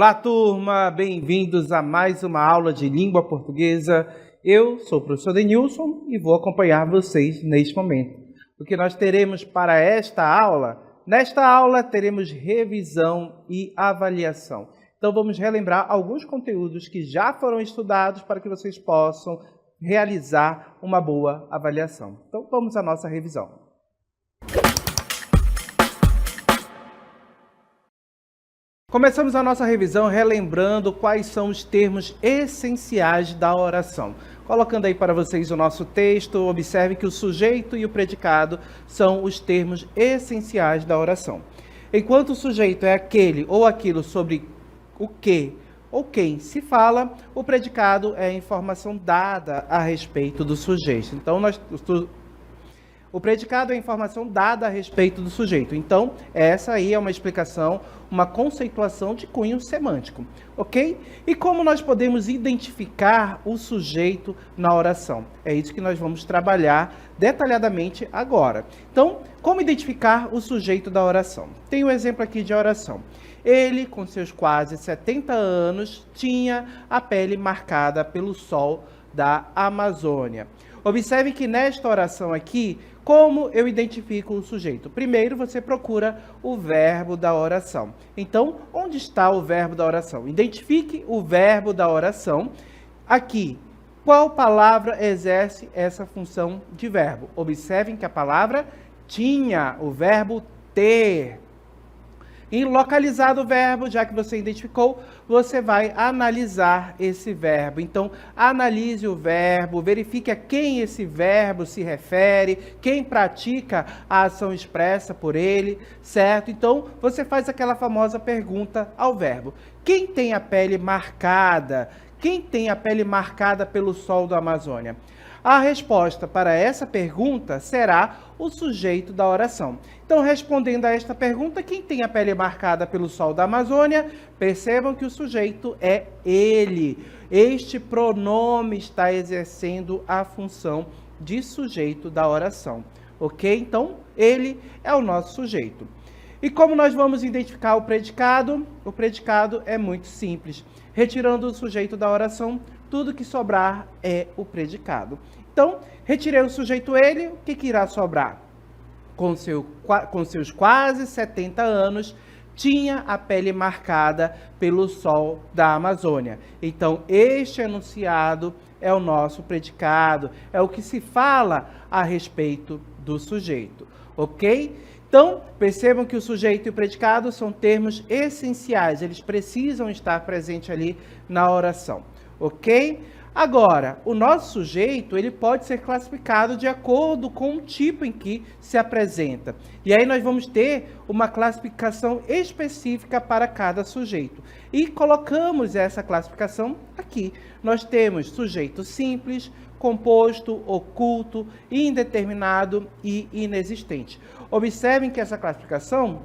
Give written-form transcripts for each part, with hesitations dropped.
Olá, turma! Bem-vindos a mais uma aula de língua portuguesa. Eu sou o professor Denilson e vou acompanhar vocês neste momento. O que nós teremos para esta aula? Nesta aula teremos revisão e avaliação. Então vamos relembrar alguns conteúdos que já foram estudados para que vocês possam realizar uma boa avaliação. Então vamos à nossa revisão. Começamos a nossa revisão relembrando quais são os termos essenciais da oração. Colocando aí para vocês o nosso texto, observe que o sujeito e o predicado são os termos essenciais da oração. Enquanto o sujeito é aquele ou aquilo sobre o que ou quem se fala, o predicado é a informação dada a respeito do sujeito. Então, o predicado é a informação dada a respeito do sujeito. Então, essa aí é uma explicação, uma conceituação de cunho semântico, ok? E como nós podemos identificar o sujeito na oração? É isso que nós vamos trabalhar detalhadamente agora. Então, como identificar o sujeito da oração? Tem um exemplo aqui de oração. Ele, com seus quase 70 anos, tinha a pele marcada pelo sol da Amazônia. Observe que nesta oração aqui, como eu identifico o sujeito? Primeiro, você procura o verbo da oração. Então, onde está o verbo da oração? Identifique o verbo da oração. Aqui, qual palavra exerce essa função de verbo? Observem que a palavra tinha, o verbo ter. E localizado o verbo, já que você identificou, você vai analisar esse verbo. Então, analise o verbo, verifique a quem esse verbo se refere, quem pratica a ação expressa por ele, certo? Então, você faz aquela famosa pergunta ao verbo. Quem tem a pele marcada? Quem tem a pele marcada pelo sol da Amazônia? A resposta para essa pergunta será o sujeito da oração. Então, respondendo a esta pergunta, quem tem a pele marcada pelo sol da Amazônia, percebam que o sujeito é ele. Este pronome está exercendo a função de sujeito da oração, ok? Então, ele é o nosso sujeito. E como nós vamos identificar o predicado? O predicado é muito simples. Retirando o sujeito da oração, tudo que sobrar é o predicado. Então, retirei o sujeito ele, o que irá sobrar? Com seus quase 70 anos, tinha a pele marcada pelo sol da Amazônia. Então, este enunciado é o nosso predicado, é o que se fala a respeito do sujeito, ok? Então, percebam que o sujeito e o predicado são termos essenciais, eles precisam estar presentes ali na oração, ok? Agora, o nosso sujeito, ele pode ser classificado de acordo com o tipo em que se apresenta. E aí nós vamos ter uma classificação específica para cada sujeito. E colocamos essa classificação aqui. Nós temos sujeito simples, composto, oculto, indeterminado e inexistente. Observem que essa classificação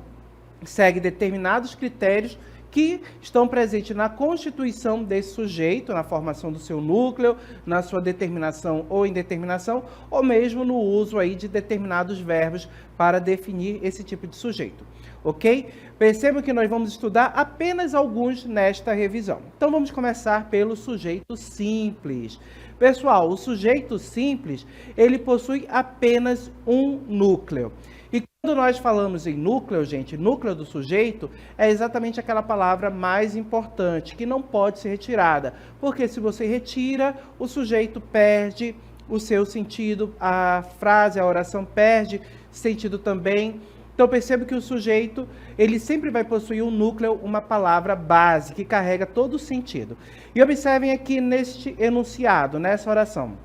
segue determinados critérios que estão presentes na constituição desse sujeito, na formação do seu núcleo, na sua determinação ou indeterminação, ou mesmo no uso aí de determinados verbos para definir esse tipo de sujeito, ok? Percebam que nós vamos estudar apenas alguns nesta revisão. Então vamos começar pelo sujeito simples. Pessoal, o sujeito simples, ele possui apenas um núcleo. E quando nós falamos em núcleo, gente, núcleo do sujeito é exatamente aquela palavra mais importante, que não pode ser retirada. Porque se você retira, o sujeito perde o seu sentido, a frase, a oração perde sentido também. Então perceba que o sujeito, ele sempre vai possuir um núcleo, uma palavra base, que carrega todo o sentido. E observem aqui neste enunciado, nessa oração.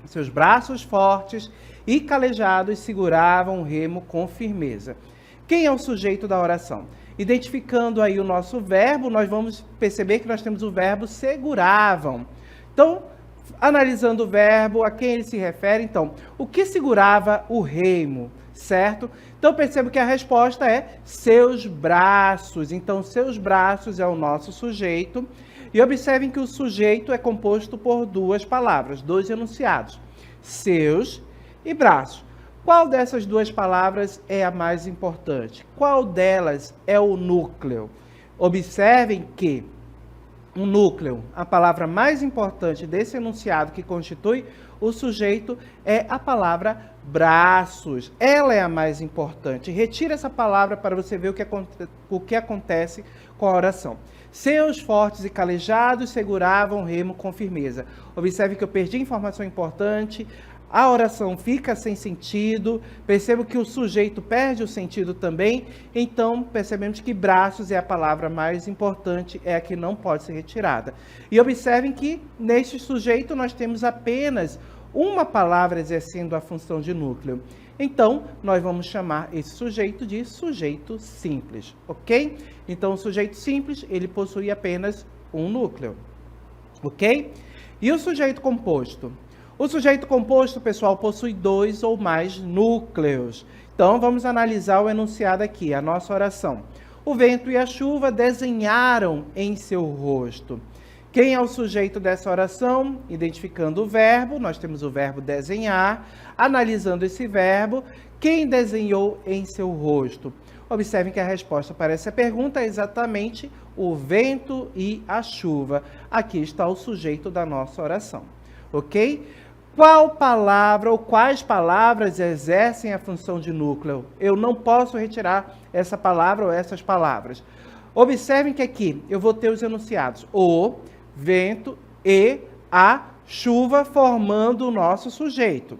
Seus braços fortes e calejados seguravam o remo com firmeza. Quem é o sujeito da oração? Identificando aí o nosso verbo, nós vamos perceber que nós temos o verbo seguravam. Então, analisando o verbo, a quem ele se refere, então, o que segurava o remo, certo? Então, perceba que a resposta é seus braços. Então, seus braços é o nosso sujeito. E observem que o sujeito é composto por duas palavras, dois enunciados, seus e braços. Qual dessas duas palavras é a mais importante? Qual delas é o núcleo? Observem que um núcleo. A palavra mais importante desse enunciado que constitui o sujeito é a palavra braços. Ela é a mais importante. Retira essa palavra para você ver o que acontece com a oração. Seus fortes e calejados seguravam o remo com firmeza. Observe que eu perdi informação importante. A oração fica sem sentido, percebo que o sujeito perde o sentido também, então percebemos que braços é a palavra mais importante, é a que não pode ser retirada. E observem que neste sujeito nós temos apenas uma palavra exercendo a função de núcleo. Então, nós vamos chamar esse sujeito de sujeito simples, ok? Então, o sujeito simples, ele possui apenas um núcleo, ok? E o sujeito composto? O sujeito composto, pessoal, possui 2 ou mais núcleos. Então, vamos analisar o enunciado aqui, a nossa oração. O vento e a chuva desenharam em seu rosto. Quem é o sujeito dessa oração? Identificando o verbo, nós temos o verbo desenhar. Analisando esse verbo, quem desenhou em seu rosto? Observem que a resposta para essa pergunta é exatamente o vento e a chuva. Aqui está o sujeito da nossa oração, ok? Qual palavra ou quais palavras exercem a função de núcleo? Eu não posso retirar essa palavra ou essas palavras. Observem que aqui eu vou ter os enunciados o, vento e a chuva formando o nosso sujeito,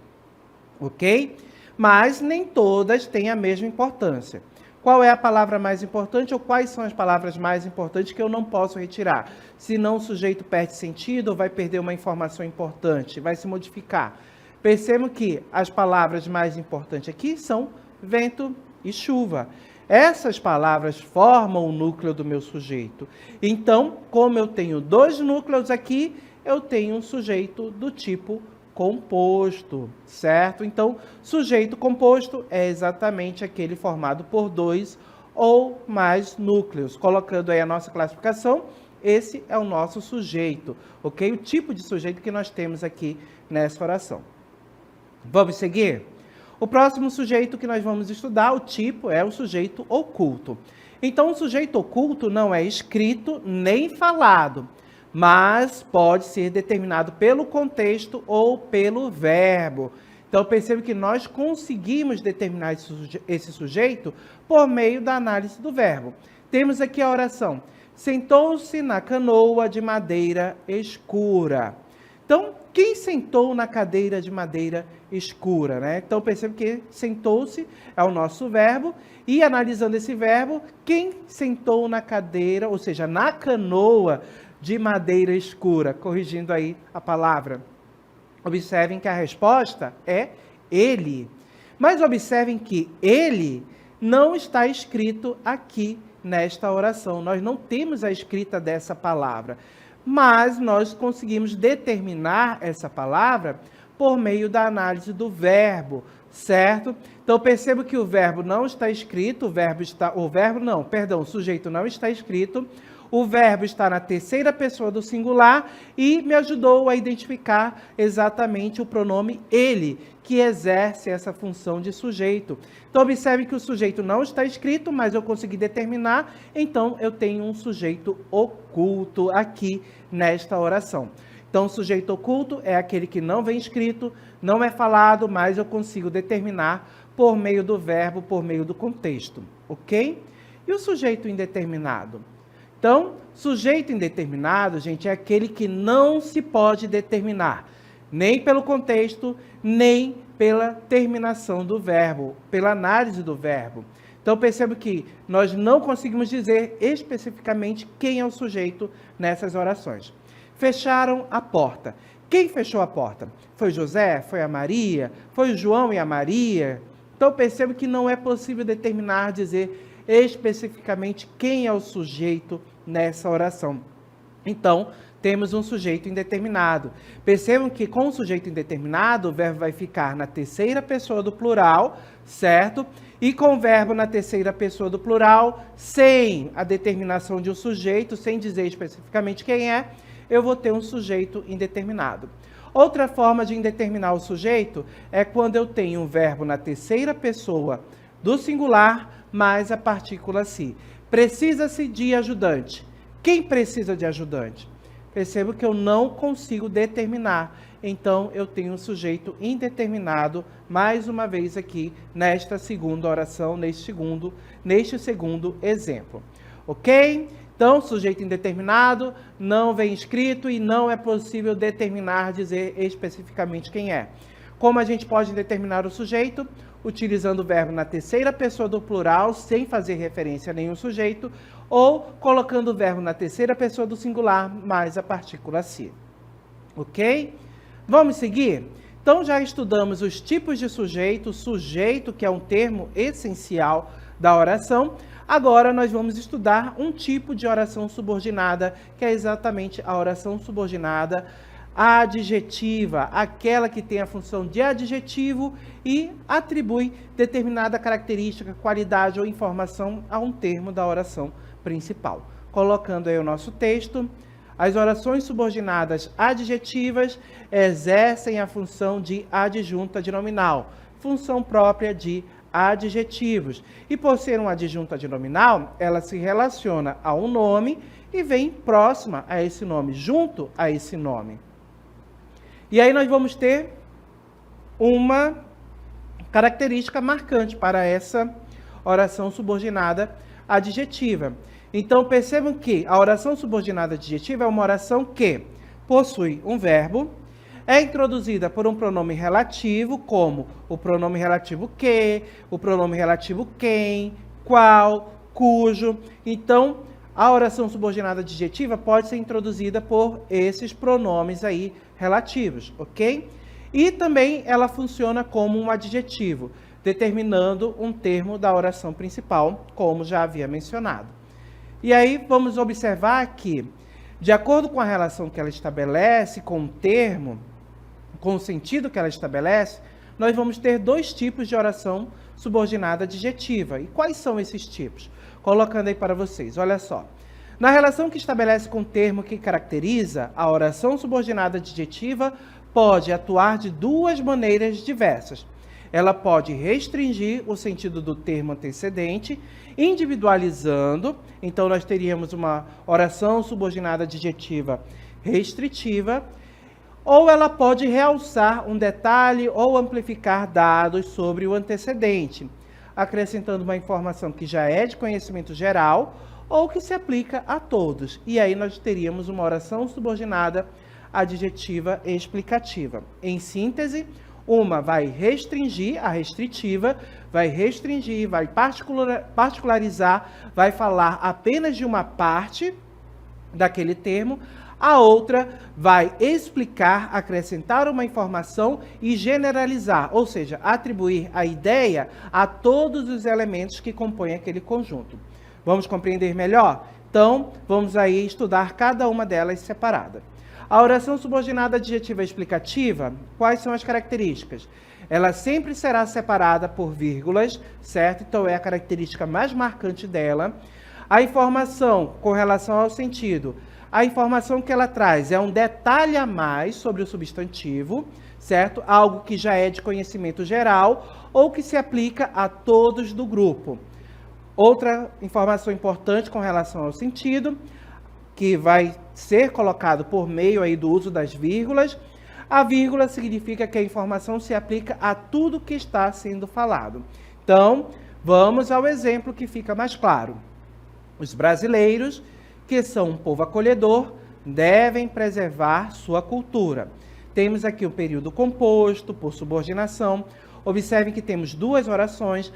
ok? Mas nem todas têm a mesma importância. Qual é a palavra mais importante ou quais são as palavras mais importantes que eu não posso retirar? Senão o sujeito perde sentido ou vai perder uma informação importante, vai se modificar. Percebam que as palavras mais importantes aqui são vento e chuva. Essas palavras formam o núcleo do meu sujeito. Então, como eu tenho 2 núcleos aqui, eu tenho um sujeito do tipo composto, certo? Então, sujeito composto é exatamente aquele formado por 2 ou mais núcleos. Colocando aí a nossa classificação, esse é o nosso sujeito, ok? O tipo de sujeito que nós temos aqui nessa oração. Vamos seguir? O próximo sujeito que nós vamos estudar, o tipo, é o sujeito oculto. Então, o sujeito oculto não é escrito nem falado, mas pode ser determinado pelo contexto ou pelo verbo. Então, perceba que nós conseguimos determinar esse sujeito por meio da análise do verbo. Temos aqui a oração: sentou-se na canoa de madeira escura. Então, quem sentou na cadeira de madeira escura, né? Então, perceba que sentou-se é o nosso verbo, e analisando esse verbo, quem sentou na cadeira, ou seja, na canoa de madeira escura, corrigindo aí a palavra. Observem que a resposta é ele. Mas observem que ele não está escrito aqui nesta oração. Nós não temos a escrita dessa palavra, mas nós conseguimos determinar essa palavra por meio da análise do verbo, certo? Então percebo que o verbo não está escrito, o sujeito não está escrito. O verbo está na terceira pessoa do singular e me ajudou a identificar exatamente o pronome ele, que exerce essa função de sujeito. Então, observe que o sujeito não está escrito, mas eu consegui determinar, então eu tenho um sujeito oculto aqui nesta oração. Então, o sujeito oculto é aquele que não vem escrito, não é falado, mas eu consigo determinar por meio do verbo, por meio do contexto, ok? E o sujeito indeterminado? Então, sujeito indeterminado, gente, é aquele que não se pode determinar, nem pelo contexto, nem pela terminação do verbo, pela análise do verbo. Então, percebo que nós não conseguimos dizer especificamente quem é o sujeito nessas orações. Fecharam a porta. Quem fechou a porta? Foi José? Foi a Maria? Foi o João e a Maria? Então, percebo que não é possível determinar, dizer especificamente quem é o sujeito nessa oração. Então, temos um sujeito indeterminado. Percebam que com o sujeito indeterminado, o verbo vai ficar na terceira pessoa do plural, certo? E com o verbo na terceira pessoa do plural, sem a determinação de um sujeito, sem dizer especificamente quem é, eu vou ter um sujeito indeterminado. Outra forma de indeterminar o sujeito é quando eu tenho um verbo na terceira pessoa do singular, mais a partícula si. Precisa-se de ajudante. Quem precisa de ajudante? Percebo que eu não consigo determinar. Então, eu tenho um sujeito indeterminado, mais uma vez aqui, nesta segunda oração, neste segundo exemplo. Ok? Então, sujeito indeterminado, não vem escrito e não é possível determinar, dizer especificamente quem é. Como a gente pode determinar o sujeito? Utilizando o verbo na terceira pessoa do plural, sem fazer referência a nenhum sujeito, ou colocando o verbo na terceira pessoa do singular, mais a partícula se. Ok? Vamos seguir? Então, já estudamos os tipos de sujeito, sujeito, que é um termo essencial da oração. Agora, nós vamos estudar um tipo de oração subordinada, que é exatamente a oração subordinada adjetiva, aquela que tem a função de adjetivo e atribui determinada característica, qualidade ou informação a um termo da oração principal. Colocando aí o nosso texto, as orações subordinadas adjetivas exercem a função de adjunta de nominal, função própria de adjetivos. E por ser uma adjunta de nominal, ela se relaciona a um nome e vem próxima a esse nome, junto a esse nome. E aí nós vamos ter uma característica marcante para essa oração subordinada adjetiva. Então, percebam que a oração subordinada adjetiva é uma oração que possui um verbo, é introduzida por um pronome relativo, como o pronome relativo que, o pronome relativo quem, qual, cujo. Então, a oração subordinada adjetiva pode ser introduzida por esses pronomes aí relativos, ok? E também ela funciona como um adjetivo, determinando um termo da oração principal, como já havia mencionado. E aí vamos observar que, de acordo com a relação que ela estabelece com o termo, com o sentido que ela estabelece, nós vamos ter dois tipos de oração subordinada adjetiva. E quais são esses tipos? Colocando aí para vocês, olha só. Na relação que estabelece com o termo que caracteriza, a oração subordinada adjetiva pode atuar de duas maneiras diversas. Ela pode restringir o sentido do termo antecedente, individualizando. Então, nós teríamos uma oração subordinada adjetiva restritiva, ou ela pode realçar um detalhe ou amplificar dados sobre o antecedente, acrescentando uma informação que já é de conhecimento geral ou que se aplica a todos. E aí nós teríamos uma oração subordinada adjetiva explicativa. Em síntese, uma vai restringir, a restritiva, vai restringir, vai particularizar, vai falar apenas de uma parte daquele termo. A outra vai explicar, acrescentar uma informação e generalizar, ou seja, atribuir a ideia a todos os elementos que compõem aquele conjunto. Vamos compreender melhor? Então, vamos aí estudar cada uma delas separada. A oração subordinada adjetiva explicativa, quais são as características? Ela sempre será separada por vírgulas, certo? Então, é a característica mais marcante dela. A informação com relação ao sentido, a informação que ela traz é um detalhe a mais sobre o substantivo, certo? Algo que já é de conhecimento geral ou que se aplica a todos do grupo. Outra informação importante com relação ao sentido, que vai ser colocado por meio aí do uso das vírgulas. A vírgula significa que a informação se aplica a tudo que está sendo falado. Então, vamos ao exemplo que fica mais claro. Os brasileiros, que são um povo acolhedor, devem preservar sua cultura. Temos aqui o período composto por subordinação. Observem que temos duas orações.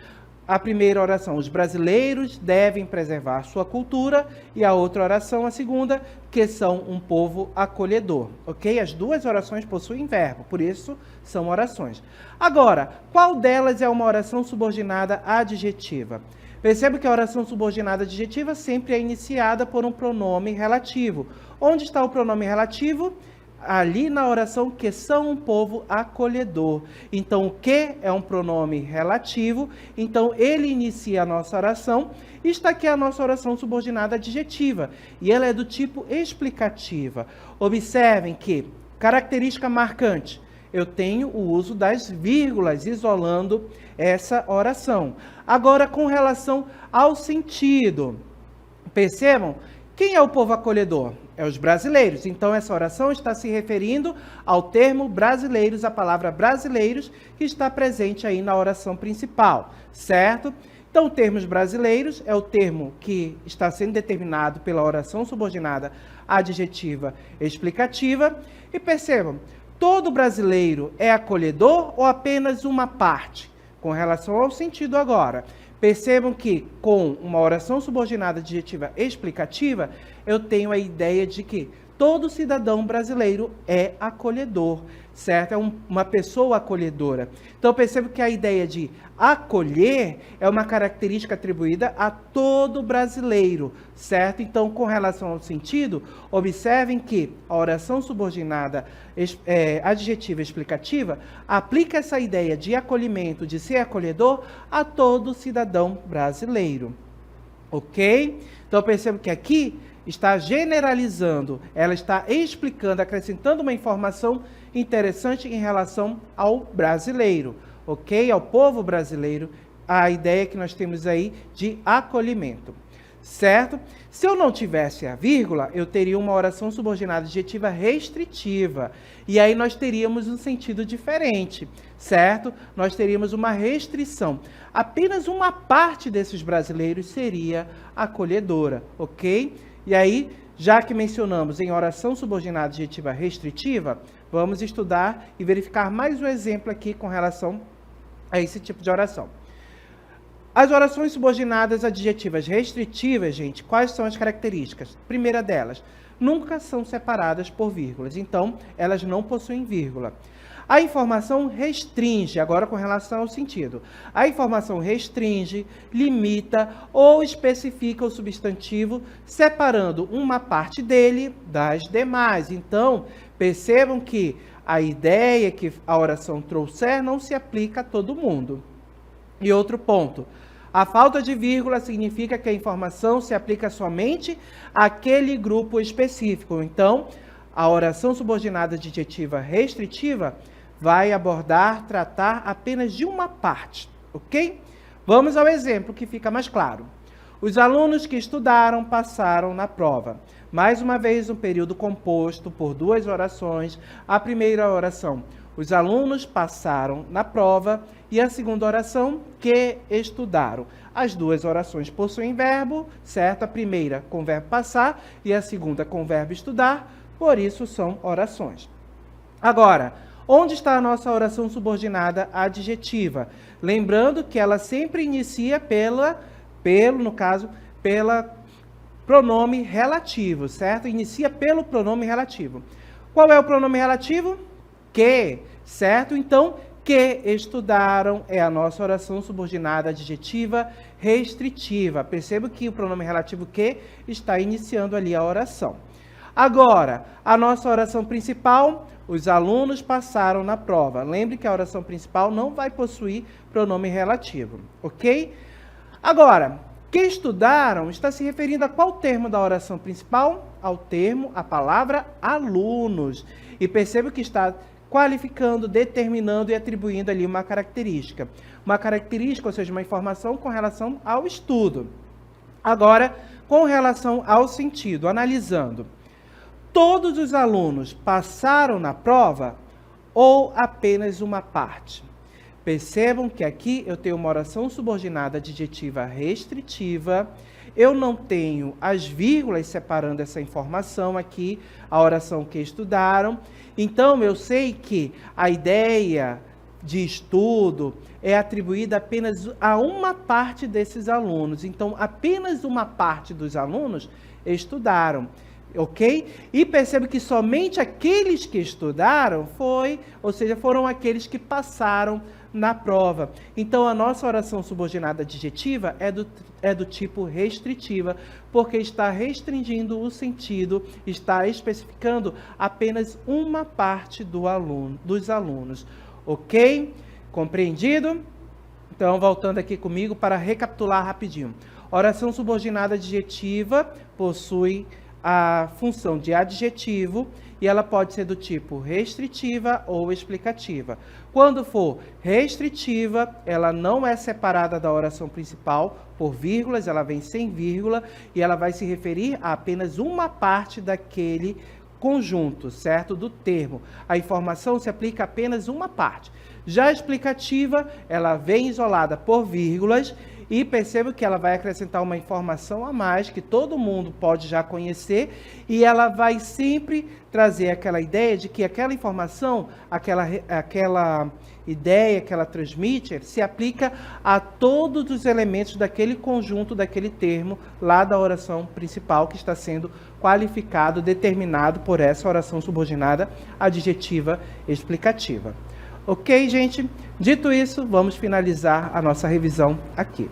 A primeira oração, os brasileiros devem preservar sua cultura, e a outra oração, a segunda, que são um povo acolhedor, ok? As duas orações possuem verbo, por isso são orações. Agora, qual delas é uma oração subordinada adjetiva? Perceba que a oração subordinada adjetiva sempre é iniciada por um pronome relativo. Onde está o pronome relativo? Ali na oração, que são um povo acolhedor. Então, o que é um pronome relativo, então ele inicia a nossa oração. E está aqui a nossa oração subordinada adjetiva, e ela é do tipo explicativa. Observem que, característica marcante, eu tenho o uso das vírgulas, isolando essa oração. Agora, com relação ao sentido, percebam Quem é o povo acolhedor? É os brasileiros. Então, essa oração está se referindo ao termo brasileiros, a palavra brasileiros, que está presente aí na oração principal, certo? Então, termos brasileiros é o termo que está sendo determinado pela oração subordinada adjetiva explicativa. E percebam, todo brasileiro é acolhedor ou apenas uma parte? Com relação ao sentido agora, percebam que com uma oração subordinada adjetiva explicativa, eu tenho a ideia de que todo cidadão brasileiro é acolhedor, certo? É uma pessoa acolhedora. Então, percebo que a ideia de acolher é uma característica atribuída a todo brasileiro, certo? Então, com relação ao sentido, observem que a oração subordinada adjetiva explicativa aplica essa ideia de acolhimento, de ser acolhedor, a todo cidadão brasileiro. Ok? Então, percebo que aqui está generalizando, ela está explicando, acrescentando uma informação interessante em relação ao brasileiro, ok? Ao povo brasileiro, a ideia que nós temos aí de acolhimento, certo? Se eu não tivesse a vírgula, eu teria uma oração subordinada adjetiva restritiva, e aí nós teríamos um sentido diferente, certo? Nós teríamos uma restrição. Apenas uma parte desses brasileiros seria acolhedora, ok? E aí, já que mencionamos em oração subordinada adjetiva restritiva, vamos estudar e verificar mais um exemplo aqui com relação a esse tipo de oração. As orações subordinadas adjetivas restritivas, gente, quais são as características? Primeira delas, nunca são separadas por vírgulas, então elas não possuem vírgula. A informação restringe, agora com relação ao sentido. A informação restringe, limita ou especifica o substantivo, separando uma parte dele das demais. Então, percebam que a ideia que a oração trouxer não se aplica a todo mundo. E outro ponto, a falta de vírgula significa que a informação se aplica somente àquele grupo específico. Então, a oração subordinada adjetiva restritiva vai abordar, tratar apenas de uma parte, ok? Vamos ao exemplo que fica mais claro. Os alunos que estudaram passaram na prova. Mais uma vez, um período composto por duas orações. A primeira oração, os alunos passaram na prova, e a segunda oração, que estudaram. As duas orações possuem verbo, certo? A primeira com o verbo passar e a segunda com o verbo estudar, por isso são orações. Agora, onde está a nossa oração subordinada adjetiva? Lembrando que ela sempre inicia pelo pronome relativo, certo? Inicia pelo pronome relativo. Qual é o pronome relativo? Que, certo? Então, que estudaram é a nossa oração subordinada adjetiva restritiva. Perceba que o pronome relativo que está iniciando ali a oração. Agora, a nossa oração principal, os alunos passaram na prova. Lembre que a oração principal não vai possuir pronome relativo, ok? Agora, que estudaram está se referindo a qual termo da oração principal? Ao termo, a palavra alunos. E perceba que está qualificando, determinando e atribuindo ali uma característica. Uma característica, ou seja, uma informação com relação ao estudo. Agora, com relação ao sentido, analisando. Todos os alunos passaram na prova ou apenas uma parte? Percebam que aqui eu tenho uma oração subordinada adjetiva restritiva, eu não tenho as vírgulas separando essa informação aqui, a oração que estudaram. Então, eu sei que a ideia de estudo é atribuída apenas a uma parte desses alunos. Então, apenas uma parte dos alunos estudaram. Ok? E percebe que somente aqueles que estudaram foram aqueles que passaram na prova. Então, a nossa oração subordinada adjetiva é do tipo restritiva, porque está restringindo o sentido, está especificando apenas uma parte dos alunos. Ok? Compreendido? Então, voltando aqui comigo para recapitular rapidinho. Oração subordinada adjetiva possui a função de adjetivo e ela pode ser do tipo restritiva ou explicativa. Quando for restritiva, ela não é separada da oração principal por vírgulas, ela vem sem vírgula e ela vai se referir a apenas uma parte daquele conjunto, certo? Do termo. A informação se aplica a apenas uma parte. Já a explicativa, ela vem isolada por vírgulas e perceba que ela vai acrescentar uma informação a mais que todo mundo pode já conhecer e ela vai sempre trazer aquela ideia de que aquela informação, aquela ideia que ela transmite, se aplica a todos os elementos daquele conjunto, daquele termo lá da oração principal que está sendo qualificado, determinado por essa oração subordinada adjetiva explicativa. Ok, gente? Dito isso, vamos finalizar a nossa revisão aqui.